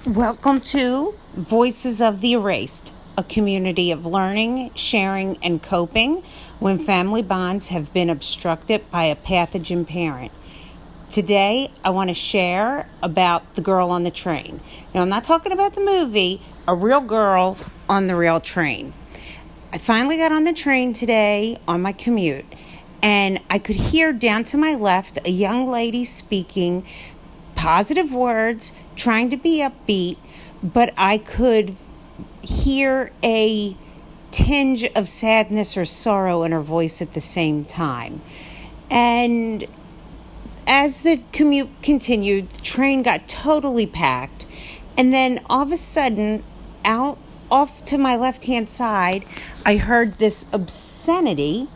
Welcome to Voices of the Erased, a community of learning, sharing, and coping when family bonds have been obstructed by a pathogen parent. Today, I want to share about the girl on the train. Now, I'm not talking about the movie, a real girl on the real train. I finally got on the train today on my commute, and I could hear down to my left a young lady speaking positive words, trying to be upbeat, but I could hear a tinge of sadness or sorrow in her voice at the same time. And as the commute continued, the train got totally packed. And then all of a sudden, out off to my left-hand side, I heard this obscenity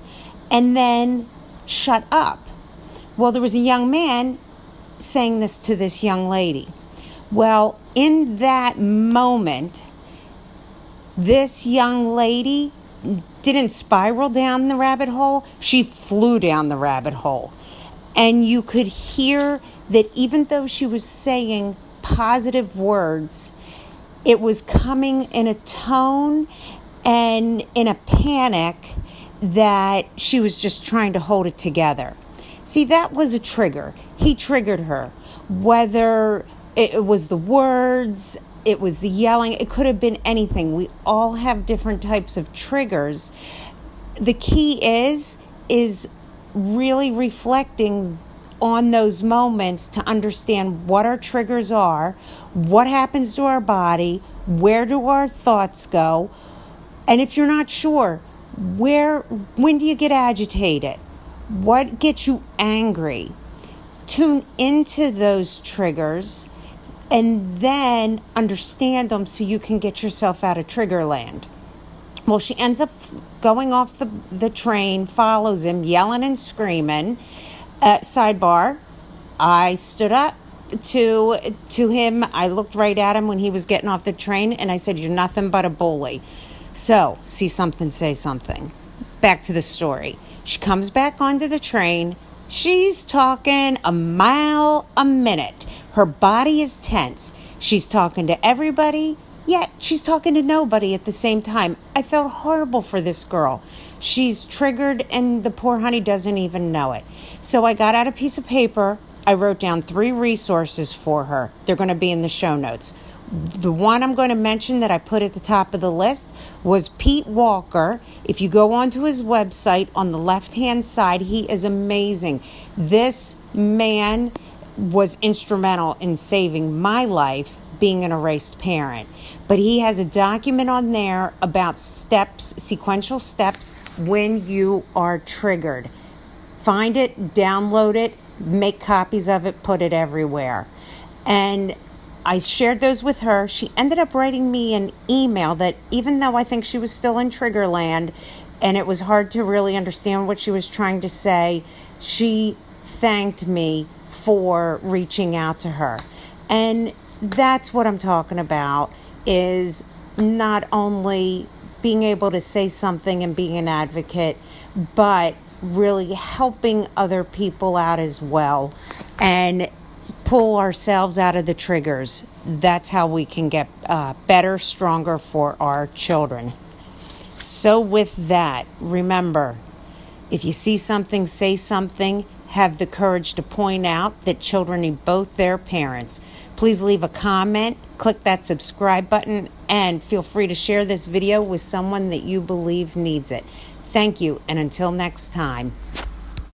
and then shut up. Well, there was a young man saying this to this young lady. Well, in that moment, this young lady didn't spiral down the rabbit hole. She flew down the rabbit hole. And you could hear that even though she was saying positive words, it was coming in a tone and in a panic that she was just trying to hold it together. See, that was a trigger. He triggered her. Whether it was the words, it was the yelling, it could have been anything. We all have different types of triggers. The key is really reflecting on those moments to understand what our triggers are, what happens to our body, where do our thoughts go, and if you're not sure, when do you get agitated? What gets you angry? Tune into those triggers and then understand them so you can get yourself out of trigger land. Well, she ends up going off the train, follows him, yelling and screaming. Sidebar, I stood up to him. I looked right at him when he was getting off the train, and I said, "You're nothing but a bully." So, see something, say something. Back to the story. She comes back onto the train. She's talking a mile a minute. Her body is tense. She's talking to everybody, yet she's talking to nobody at the same time. I felt horrible for this girl. She's triggered, and the poor honey doesn't even know it. So I got out a piece of paper. I wrote down 3 resources for her. They're going to be in the show notes. The one I'm going to mention that I put at the top of the list was Pete Walker. If you go onto his website on the left-hand side, he is amazing. This man was instrumental in saving my life being an erased parent. But he has a document on there about steps, sequential steps when you are triggered. Find it, download it, make copies of it, put it everywhere. And I shared those with her. She ended up writing me an email that even though I think she was still in trigger land and it was hard to really understand what she was trying to say, she thanked me for reaching out to her. And that's what I'm talking about, is not only being able to say something and being an advocate, but really helping other people out as well and pull ourselves out of the triggers. That's how we can get better, stronger for our children. So with that, remember, if you see something, say something. Have the courage to point out that children need both their parents. Please leave a comment, click that subscribe button, and feel free to share this video with someone that you believe needs it. Thank you, and until next time.